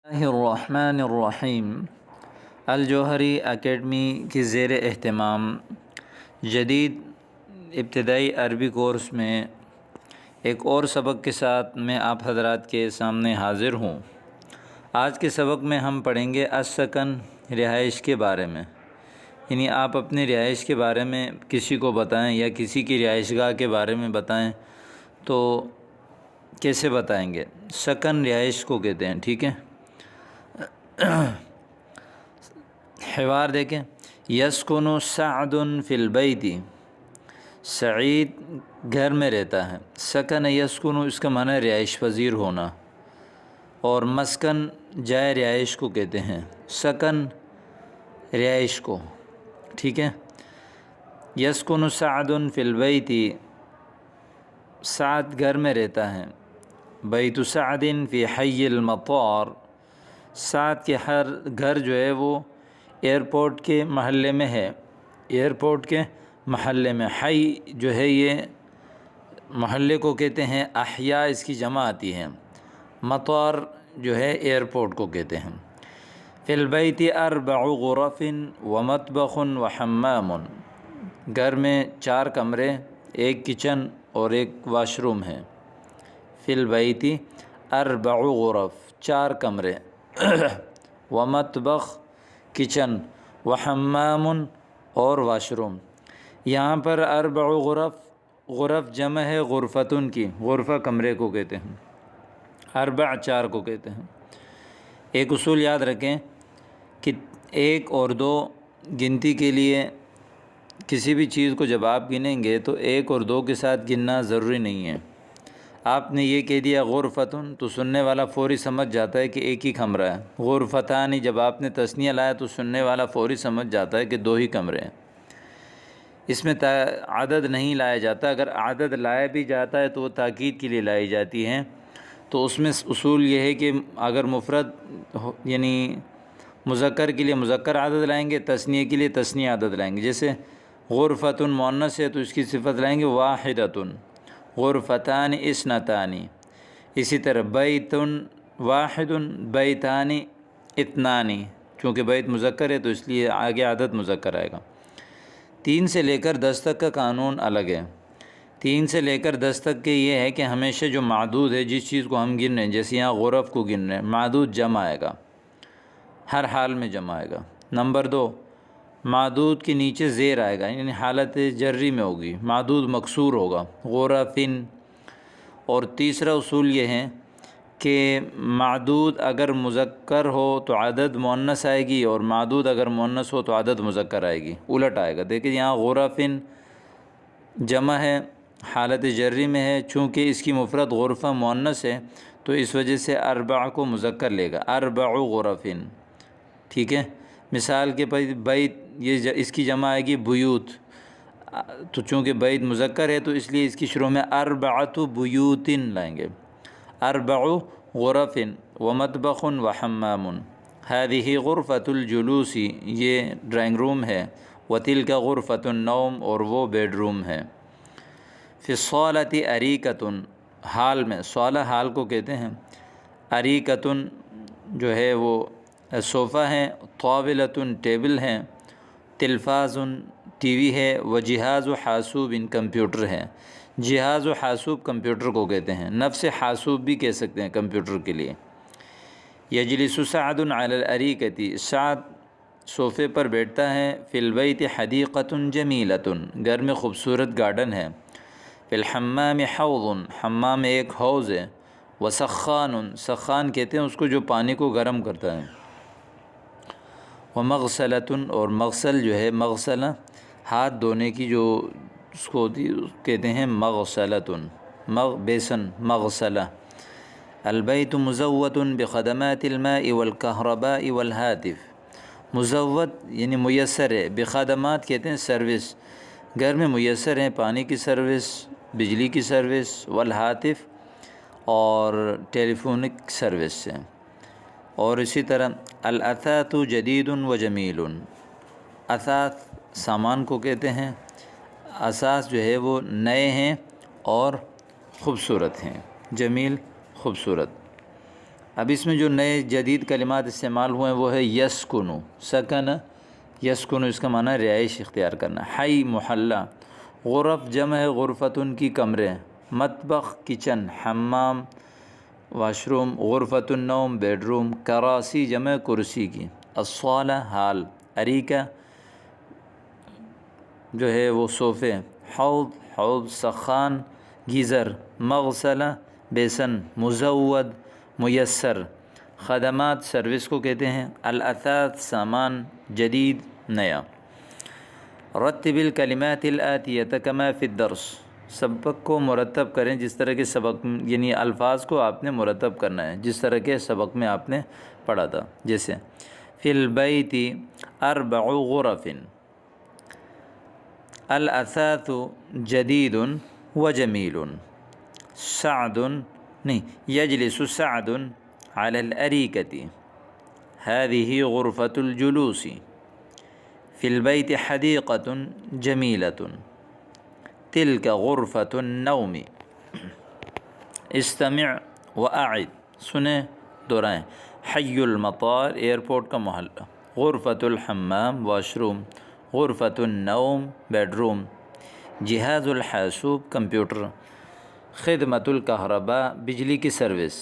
اللہ الرحمن الرحیم الجوہری اکیڈمی کی زیر اہتمام جدید ابتدائی عربی کورس میں ایک اور سبق کے ساتھ میں آپ حضرات کے سامنے حاضر ہوں۔ آج کے سبق میں ہم پڑھیں گے السکن، رہائش کے بارے میں، یعنی آپ اپنی رہائش کے بارے میں کسی کو بتائیں یا کسی کی رہائش گاہ کے بارے میں بتائیں تو کیسے بتائیں گے؟ سکن رہائش کو کہتے ہیں، ٹھیک ہے۔ حوار دیکھیں، یسکن سعد فی البیت، سعید گھر میں رہتا ہے۔ سکن یسکن، اس کا معنی رہائش پذیر ہونا، اور مسکن جائے رہائش کو کہتے ہیں، سکن رہائش کو، ٹھیک ہے۔ یسکن سعد فی البیت، سعد گھر میں رہتا ہے۔ بیت سعد فی حی المطار، سعد کے ہر گھر جو ہے وہ ایئرپورٹ کے محلے میں ہے، ایئرپورٹ کے محلے میں۔ حی جو ہے یہ محلے کو کہتے ہیں، احیاء اس کی جمع آتی ہے، مطار جو ہے ایئرپورٹ کو کہتے ہیں۔ فی البیت اربع غرف ومطبخ وحمام، گھر میں 4 کمرے، ایک کچن اور ایک واش روم ہے۔ فی البیت اربع غرف، 4 کمرے، ومطبخ کچن، وحمام اور واش روم۔ یہاں پر اربع غرف، غرف جمع ہے غرفتن کی، غرفہ کمرے کو کہتے ہیں، اربع 4 کو کہتے ہیں۔ ایک اصول یاد رکھیں کہ 1 اور 2 گنتی کے لیے کسی بھی چیز کو جب آپ گنیں گے تو 1 اور 2 کے ساتھ گننا ضروری نہیں ہے۔ آپ نے یہ کہہ دیا غرفتن تو سننے والا فوری سمجھ جاتا ہے کہ ایک ہی کمرہ ہے۔ غرفتانی جب آپ نے تثنیہ لایا تو سننے والا فوری سمجھ جاتا ہے کہ 2 ہی کمرے ہیں۔ اس میں عدد نہیں لایا جاتا، اگر عدد لایا بھی جاتا ہے تو وہ تاکید کے لیے لائی جاتی ہیں۔ تو اس میں اصول یہ ہے کہ اگر مفرد یعنی مذکر کے لیے مذکر عدد لائیں گے، تثنیہ کے لیے تثنیہ عدد لائیں گے۔ جیسے غرفتن مؤنث ہے تو اس کی صفت لائیں گے واحدتن، غرفتان اثنتان۔ اسی طرح بیت واحد، بیتان اثنان، چونکہ بیت مذکر ہے تو اس لیے آگے عدد مذکر آئے گا۔ 3 سے لے کر 10 تک کا قانون الگ ہے۔ 3 سے لے کر 10 تک کے یہ ہے کہ ہمیشہ جو معدود ہے، جس چیز کو ہم گن رہے ہیں، جیسے یہاں غرف کو گن رہے ہیں، معدود جمع آئے گا، ہر حال میں جمع آئے گا۔ نمبر 2، معدود کے نیچے زیر آئے گا، یعنی حالت جری میں ہوگی، معدود مکسور ہوگا، غرفن۔ اور تیسرا اصول یہ ہے کہ معدود اگر مذکر ہو تو عدد مؤنث آئے گی، اور معدود اگر مؤنث ہو تو عدد مذکر آئے گی، الٹ آئے گا۔ دیکھیں یہاں غرفن جمع ہے، حالت جری میں ہے، چونکہ اس کی مفرد غرفہ مؤنث ہے تو اس وجہ سے اربع کو مذکر لے گا، اربع غرفن، ٹھیک ہے۔ مثال کے بیت، یہ اس کی جمع آئے گی بیوت، تو چونکہ بیت مذکر ہے تو اس لیے اس کی شروع میں اربعۃ بیوت لائیں گے، اربع غرف ومطبخ وحمام۔ هذه غرفۃ الجلوس، یہ ڈرائنگ روم ہے، وتلک غرفۃ النوم، اور وہ بیڈ روم ہے۔ فی الصالۃ اریکۃ، حال میں، صالہ حال کو کہتے ہیں، اریکۃ جو ہے وہ صوفہ ہے، طاولۃ ٹیبل ہے، تلفاظ ٹی وی ہے، وجہاز و حاسوب کمپیوٹر ہے۔ جہاز و حاسوب کمپیوٹر کو کہتے ہیں، نفس حاسوب بھی کہہ سکتے ہیں کمپیوٹر کے لیے۔ یجلس سعد علی الاریکۃ، سعد صوفے پر بیٹھتا ہے۔ فی البیت حدیقۃ جمیلۃ، گھر میں خوبصورت گارڈن ہے۔ فی الحمام حوض، حمام میں ایک حوض ہے۔ وسخان، سخان کہتے ہیں اس کو جو پانی کو گرم کرتا ہے۔ ومغسلۃ، اور مغسل جو ہے، مغسلہ ہاتھ دھونے کی جو اس کو ہوتی کہتے ہیں مغسلۃ، بیسن، مغسلہ۔ البیت مزود بخدمات الماء والکہرباء والہاتف، مزود یعنی میسر ہے، بخدمات کہتے ہیں سروس، گھر میں میسر ہیں پانی کی سروس، بجلی کی سروس، والہاتف اور ٹیلی فونک سروس سے۔ اور اسی طرح الاثاث جدید و جمیل، اثاث سامان کو کہتے ہیں، اثاث جو ہے وہ نئے ہیں اور خوبصورت ہیں، جمیل خوبصورت۔ اب اس میں جو نئے جدید کلمات استعمال ہوئے ہیں وہ ہے یسکنو، سکن یسکنو، اس کا معنی رہائش اختیار کرنا۔ حی محلہ، غرف جمع ہے غرفتن کی کمرے، مطبخ کچن، حمام واش روم، غرفۃ النوم بیڈ روم، کراسی جمع کرسی کی، الصالہ ہال، اریکہ جو ہے وہ صوفے، حوض سخان گیزر، مغسلہ بیسن، مزود میسر، خدمات سروس کو کہتے ہیں، الاثاث سامان جدید نیا۔ رتب الکلمات الآتیۃ کما فی الدرس، سبق کو مرتب کریں جس طرح کے سبق، یعنی الفاظ کو آپ نے مرتب کرنا ہے جس طرح کے سبق میں آپ نے پڑھا تھا۔ جیسے فی البیت اربع غرف، الاثاث جدید و جمیل، سعد نہیں یجلس سعد علی الأریکۃ، هذه غرفة الجلوس، فی البیت حدیقۃ جمیلۃ، تلک غرفة النوم، استمع واعد، سنیں دہرائیں، حی المطار ایئرپورٹ کا محلہ، غرفة الحمام واش روم، غرفة النوم بیڈ روم، جہاز الحاسوب کمپیوٹر، خدمت الکہرباء بجلی کی سروس،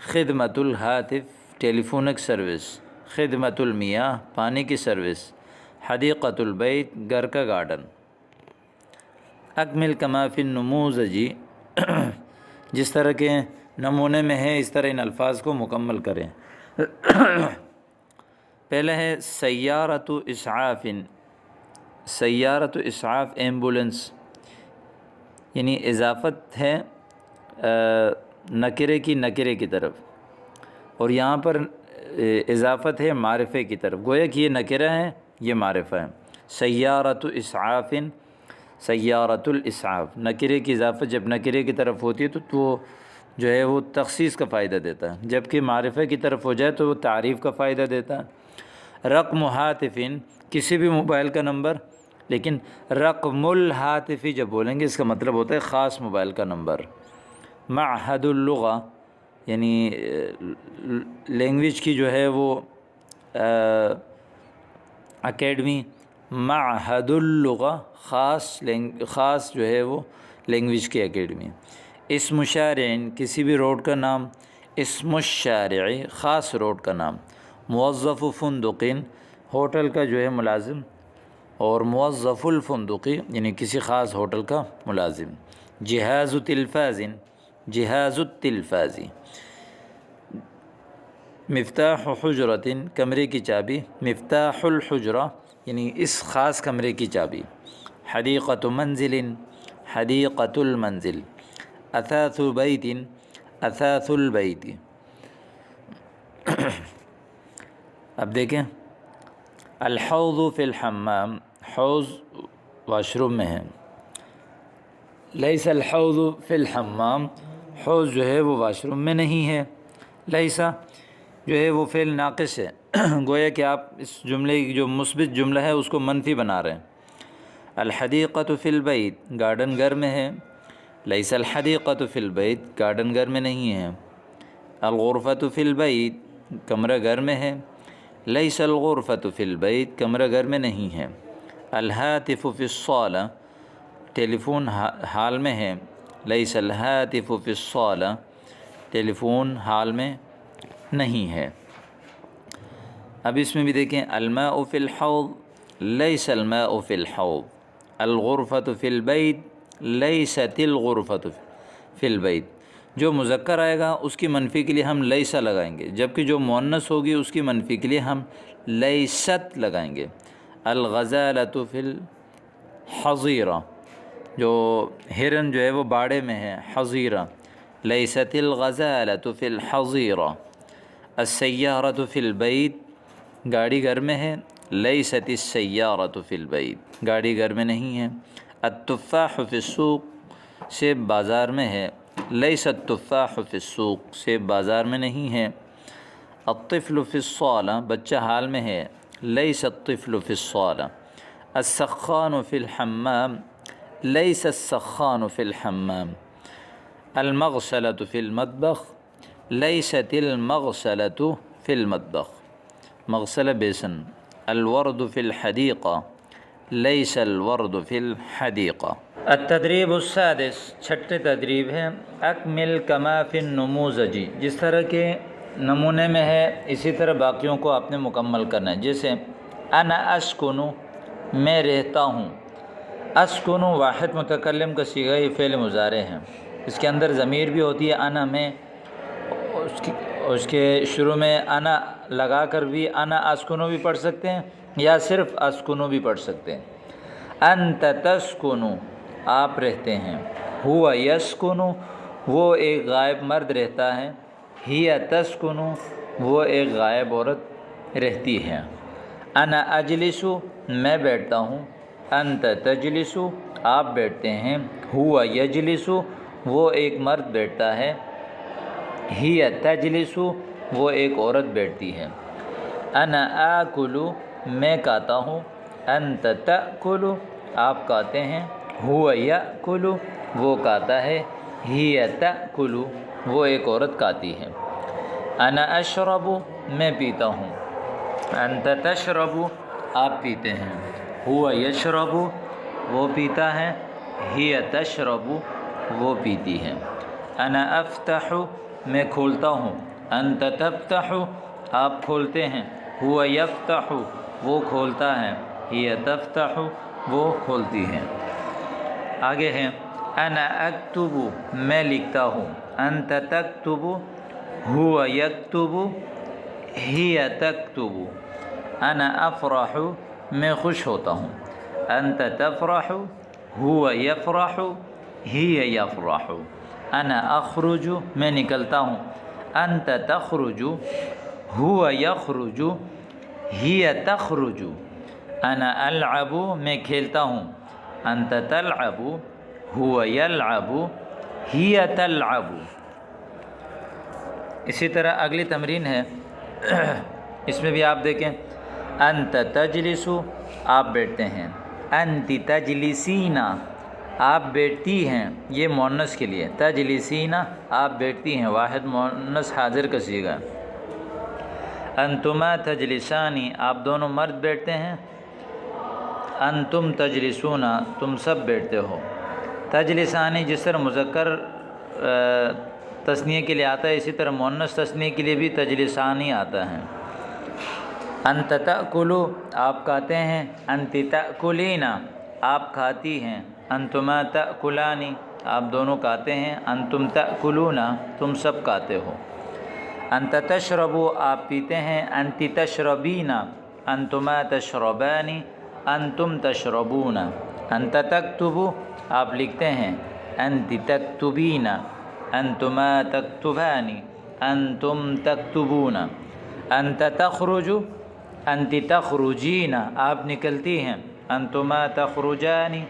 خدمت الہاتف ٹیلی فونک سروس، خدمت المیاہ پانی کی سروس، حدیقۃ البیت گھر کا گارڈن۔ اکمل کما فی النموذج، جس طرح کے نمونے میں ہے اس طرح ان الفاظ کو مکمل کریں۔ پہلے ہے سیارۃ اسعاف، سیارۃ اسعاف ایمبولنس، یعنی اضافت ہے نکرے کی نکرے کی طرف، اور یہاں پر اضافت ہے معرفے کی طرف، گویا کہ یہ نکرہ ہے یہ معرفہ ہے۔ سیارۃ اسعاف، سیارۃ الاسعاف، نکرے کی اضافت جب نکرے کی طرف ہوتی ہے تو وہ جو ہے وہ تخصیص کا فائدہ دیتا ہے، جبکہ معرفہ کی طرف ہو جائے تو وہ تعریف کا فائدہ دیتا ہے۔ رقم ہاتف، کسی بھی موبائل کا نمبر، لیکن رقم الہاتف جب بولیں گے اس کا مطلب ہوتا ہے خاص موبائل کا نمبر۔ معہد اللغہ، یعنی لینگویج کی جو ہے وہ اکیڈمی، معہد اللغہ خاص جو ہے وہ لینگویج کی اکیڈمی۔ اسم شارع، کسی بھی روڈ کا نام، اسم الشارع خاص روڈ کا نام۔ موظف فندق، ہوٹل کا جو ہے ملازم، اور موظف الفندقی یعنی کسی خاص ہوٹل کا ملازم۔ جہاز تلفاز، جہاز التلفاز، مفتاح حجرۃ، کمرے کی چابی، مفتاح الحجرہ یعنی اس خاص کمرے کی چابی۔ حدیقۃ منزل، حدیقۃ المنزل۔ اثاث بیت، اثاث البیت۔ اب دیکھیں الحوض فی الحمام، حوض واش روم میں ہے، لیس الحوض فی الحمام، حوض جو ہے وہ واش روم میں نہیں ہے۔ لیسا جو ہے وہ فعل ناقص ہے، گویا کہ آپ اس جملے کی جو مثبت جملہ ہے اس کو منفی بنا رہے ہیں۔ الحدیقۃ فی البیت، گارڈن گھر میں ہے، لیس الحدیقۃ فی البیت، گارڈن گھر میں نہیں ہے۔ الغرفۃ فی البیت، کمرہ گھر میں ہے، لیس الغرفۃ فی البیت، کمرہ گھر میں نہیں ہے۔ الہاتف فی الصالہ، ٹیلی فون ہال میں ہے، لیس الہاتف فی الصالہ، ٹیلی فون ہال میں نہیں ہے۔ اب اس میں بھی دیکھیں الماء فی الحوض، لیس الماء فی الحوض۔ الغرفۃ فی البیت، لیست الغرفۃ فی البیت۔ جو مذکر آئے گا اس کی منفی کے لیے ہم لیسا لگائیں گے، جبکہ جو مؤنث ہوگی اس کی منفی کے لیے ہم لیست لگائیں گے۔ الغزالۃ فی الحظیرہ، جو ہرن جو ہے وہ باڑے میں ہے، حظیرہ، لیست الغزالۃ فی الحظیرہ۔ السیارۃ فی البیت، گاڑی گھر میں ہے، لیست السیارۃ فی البیت، گاڑی گھر میں نہیں ہے۔ التفاح فی السوق، سیب بازار میں ہے، لیس التفاح فی السوق، سیب بازار میں نہیں ہے۔ الطفل فی الصالہ، بچہ حال میں ہے، لیس الطفل فی الصالہ۔ السخان فی الحمام، لیس السخان فی الحمام۔ المغسلۃ فی المطبخ، لیست المغسلۃ فی المطبخ، مغسلہ بیسن، الورد فی الحدیقہ، لیس الورد فی الحدیقہ۔ التدریب السادس، چھٹی تدریب ہے، اکمل کما فی النموذج، جس طرح کے نمونے میں ہے اسی طرح باقیوں کو آپ نے مکمل کرنا ہے۔ جیسے انا اسکن، میں رہتا ہوں، اسکن واحد متکلم کا صیغہ، یہ فعل مضارع ہے، اس کے اندر ضمیر بھی ہوتی ہے انا میں، اس کے شروع میں انا لگا کر بھی انا اسکنو بھی پڑھ سکتے ہیں یا صرف اسکنو بھی پڑھ سکتے ہیں۔ انت تسکنو، آپ رہتے ہیں، ہوا یسکنو، وہ ایک غائب مرد رہتا ہے، ہی تسکنو، وہ ایک غائب عورت رہتی ہے۔ انا اجلسو، میں بیٹھتا ہوں، انت تجلسو، آپ بیٹھتے ہیں، ہوا یجلسو، وہ ایک مرد بیٹھتا ہے، ہی تجلسو، وہ ایک عورت بیٹھتی ہے۔ انا آکلو، میں کھاتا ہوں، انت تأکلو، آپ کھاتے ہیں، ہوا یأکلو، وہ کھاتا ہے، ہی تأکلو، وہ ایک عورت کھاتی ہے۔ انا اشرب، میں پیتا ہوں، انت تشرب، آپ پیتے ہیں، ہوا یشرب، وہ پیتا ہے، ہی تشرب، وہ پیتی ہے۔ انا افتح، میں کھولتا ہوں، انت تفتح، آپ کھولتے ہیں، ہوا یفتح، وہ کھولتا ہے، ہی تفتح، وہ کھولتی ہے۔ آگے ہے انا اکتب، میں لکھتا ہوں، انت تکتب، ہوا یکتب، ہی تکتب۔ انا افرح، میں خوش ہوتا ہوں، انت تفرح، ہوا یفرح، ہی یفرح۔ انا اخرج، میں نکلتا ہوں، انت تخرج، ہوا یخرج، ہی تخرج۔ انا العب، میں کھیلتا ہوں، انت تلعب، ہوا یلعب، ہی تلعب۔ اسی طرح اگلی تمرین ہے، اس میں بھی آپ دیکھیں، انت تجلس، آپ بیٹھتے ہیں، انت تجلسین، آپ بیٹھتی ہیں، یہ مؤنث کے لیے، تجلسین، آپ بیٹھتی ہیں، واحد مؤنث حاضر کا صیغہ۔ انتما تجلسانی، آپ دونوں مرد بیٹھتے ہیں، انتم تجلسون، تم سب بیٹھتے ہو۔ تجلسانی جس طرح مذکر تثنیہ کے لیے آتا ہے، اسی طرح مؤنث تثنیہ کے لیے بھی تجلسانی آتا ہے۔ انت تأکلو، آپ کھاتے ہیں، انت تأکلین، آپ کھاتی ہیں، انتما تأکلانی، آپ دونوں کھاتے ہیں، انتم تأکلون، تم سب کھاتے ہو۔ انت تشربو، آپ پیتے ہیں، انت تشربین، انتما تشربانی، انتم تشربون۔ انت تکتبو، آپ لکھتے ہیں، انت تکتبین، انتما تکتبانی، انتم تکتبون۔ انت تخرج، انت تخرجین، آپ نکلتی ہیں، انتما تخرجانی،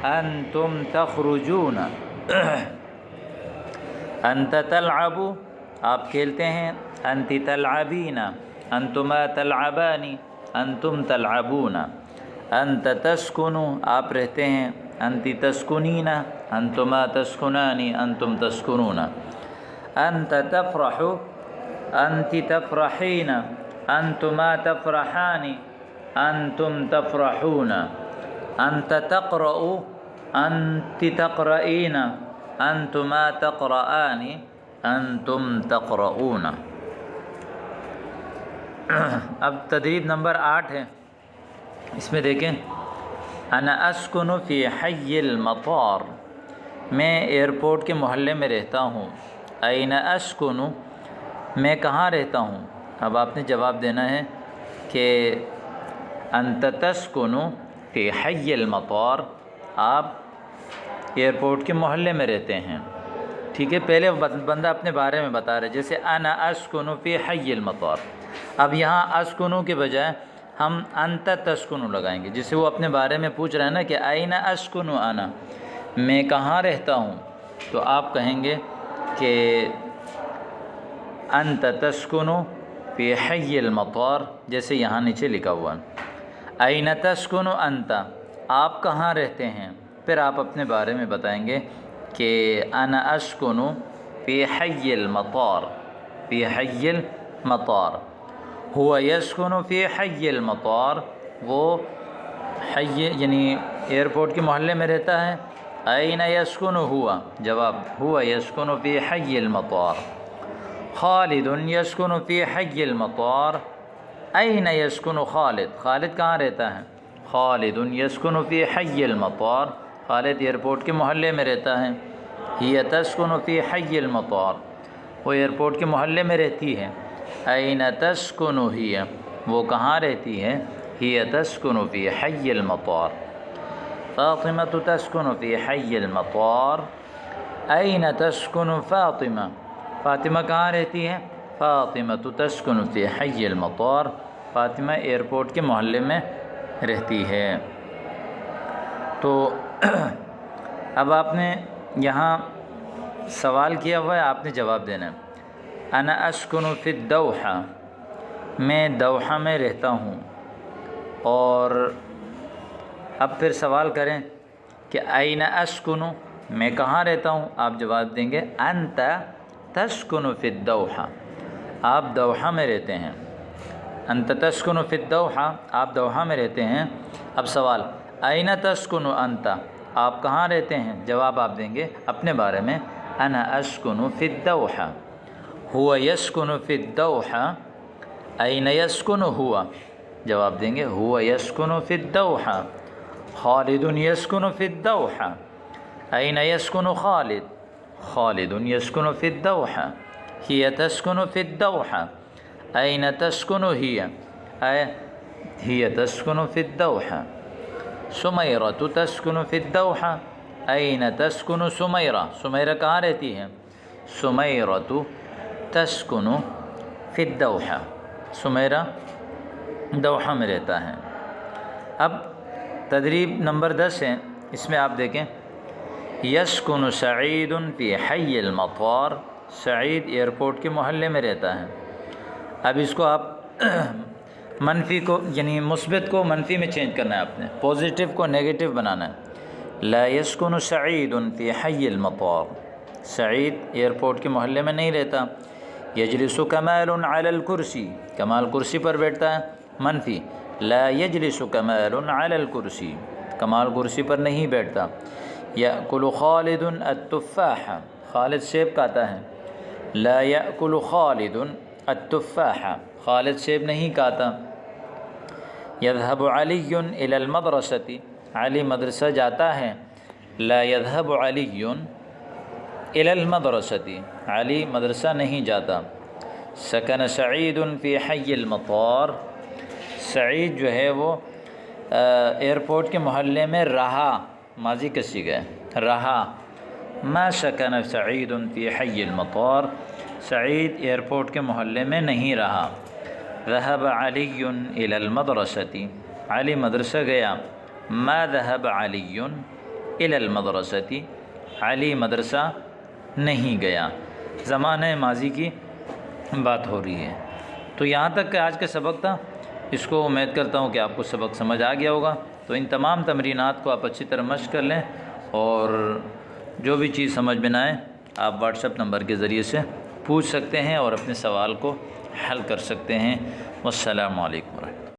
انتم تخرجون۔ انت تلعب، آپ کھیلتے ہیں، انت تلعبین، انتما تلعبانی، انتم تلعبون۔ انت تسکن، آپ رہتے ہیں، انت تسکنین، انتما تسکنانی، انتم تسکنون۔ انت تفرح، انت تفرحین، انتما تفرحانی، انتم تفرحون۔ انت تقرأ، انت تقرئین، انتما تقرآنی، انتم تقرؤون۔ اب تدریب نمبر 8 ہے، اس میں دیکھیں، انا اسکن فی حی المطار، میں ایئرپورٹ کے محلے میں رہتا ہوں۔ این اسکن، میں کہاں رہتا ہوں؟ اب آپ نے جواب دینا ہے کہ انت تسکن فی حی المطار، آپ ایئرپورٹ کے محلے میں رہتے ہیں، ٹھیک ہے۔ پہلے بندہ اپنے بارے میں بتا رہا ہے، جیسے انا اسکن فی حی المطار، اب یہاں اسکنو کے بجائے ہم انت تسکنو لگائیں گے، جسے وہ اپنے بارے میں پوچھ رہا ہے نا کہ این اسکنو انا، میں کہاں رہتا ہوں، تو آپ کہیں گے کہ انت تسکنو فی حی المطار، جیسے یہاں نیچے لکھا ہوا، این تسکنو انت، آپ کہاں رہتے ہیں، پھر آپ اپنے بارے میں بتائیں گے کہ انا اسکنو فی حی المطار، فی حی المطار، ہوا یسکن فی حی المطار، وہ حی یعنی ایئرپورٹ کے محلے میں رہتا ہے۔ این یسکن ہوا، جواب ہوا یسکن فی حی المطار۔ خالد یسکن فی حی المطار، این یسکن خالد، خالد کہاں رہتا ہے؟ خالد یسکن فی حی المطار، خالد ایئرپورٹ کے محلے میں رہتا ہے۔ ہی تسکن فی حی المطار، وہ ایئرپورٹ کے محلے میں رہتی ہے۔ این تسکن ہی، وہ کہاں رہتی ہے؟ ہی تسکن فی حی المطار۔ فاطمہ تسکن فی حی المطار، این تسکن فاطمہ، فاطمہ کہاں رہتی ہے؟ فاطمہ تسکن فی حی المطار، فاطمہ ایئرپورٹ کے محلے میں رہتی ہے۔ تو اب آپ نے یہاں سوال کیا ہوا ہے، آپ نے جواب دینا ہے۔ انا اسکن فی الدوحہ، میں دوحہ میں رہتا ہوں، اور اب پھر سوال کریں کہ این اسکن، میں کہاں رہتا ہوں؟ آپ جواب دیں گے انت تسکن فی الدوحہ، آپ دوحہ میں رہتے ہیں۔ انت تسکن فی الدوحہ، آپ دوحہ میں رہتے ہیں۔ اب سوال این تسکن انت، آپ کہاں رہتے ہیں؟ جواب آپ دیں گے اپنے بارے میں انا اسکن فی الدوحہ، ہوا یسکن فی الدوحہ، این یسکن ہوا، جواب دیں گے ہوا یسکن فی الدوحہ۔ خالد یسکن فی الدوحہ، این یسکن خالد، خالد یسکن فی الدوحہ۔ ہی تسکن فی الدوحہ، این تسکن ہی، ہی تسکن فی الدوحہ۔ سمیرہ تسکن فی الدوحہ، این تسکن سمیرہ، سمیرہ کہاں رہتی ہے؟ سمیرہ تسکن فی الدوحہ، سمیرہ دوحہ میں رہتا ہے۔ اب تدریب نمبر 10 ہے، اس میں آپ دیکھیں یسکن سعید فی حی المطار، سعید ایئرپورٹ کے محلے میں رہتا ہے۔ اب اس کو آپ منفی کو یعنی مثبت کو منفی میں چینج کرنا ہے، آپ نے پازیٹیو کو نیگیٹو بنانا ہے۔ لا یسکن سعید فی حی المطار، سعید ایئرپورٹ کے محلے میں نہیں رہتا۔ یجلس کمال علی الکرسی، کمال کرسی پر بیٹھتا ہے، منفی لا یجلس کمال علی الکرسی، کمال کرسی پر نہیں بیٹھتا۔ یأکل خالد التفاح، خالد سیب کھاتا ہے۔ لا یأکل خالد التفاح، خالد سیب نہیں کھاتا۔ یذهب علی الی المدرسۃ، علی مدرسہ جاتا ہے۔ لا یذهب علی الی المدرسۃ، علی مدرسہ نہیں جاتا۔ سکن سعید فی حی المطار، سعید جو ہے وہ ایئرپورٹ کے محلے میں رہا، ماضی کا صیغہ ہے، رہا۔ ما سکن سعید فی حی المطار، سعید ایئرپورٹ کے محلے میں نہیں رہا۔ ذهب علی الی المدرسۃ، علی مدرسہ گیا۔ ما ذهب علی الی المدرسۃ، علی مدرسہ نہیں گیا۔ زمانہ ماضی کی بات ہو رہی ہے۔ تو یہاں تک کہ آج کا سبق تھا، اس کو امید کرتا ہوں کہ آپ کو سبق سمجھ آ گیا ہوگا۔ تو ان تمام تمرینات کو آپ اچھی طرح مشق کر لیں، اور جو بھی چیز سمجھ میں نہ آئے آپ واٹس ایپ نمبر کے ذریعے سے پوچھ سکتے ہیں اور اپنے سوال کو حل کر سکتے ہیں۔ والسلام علیکم ورحمۃ اللہ۔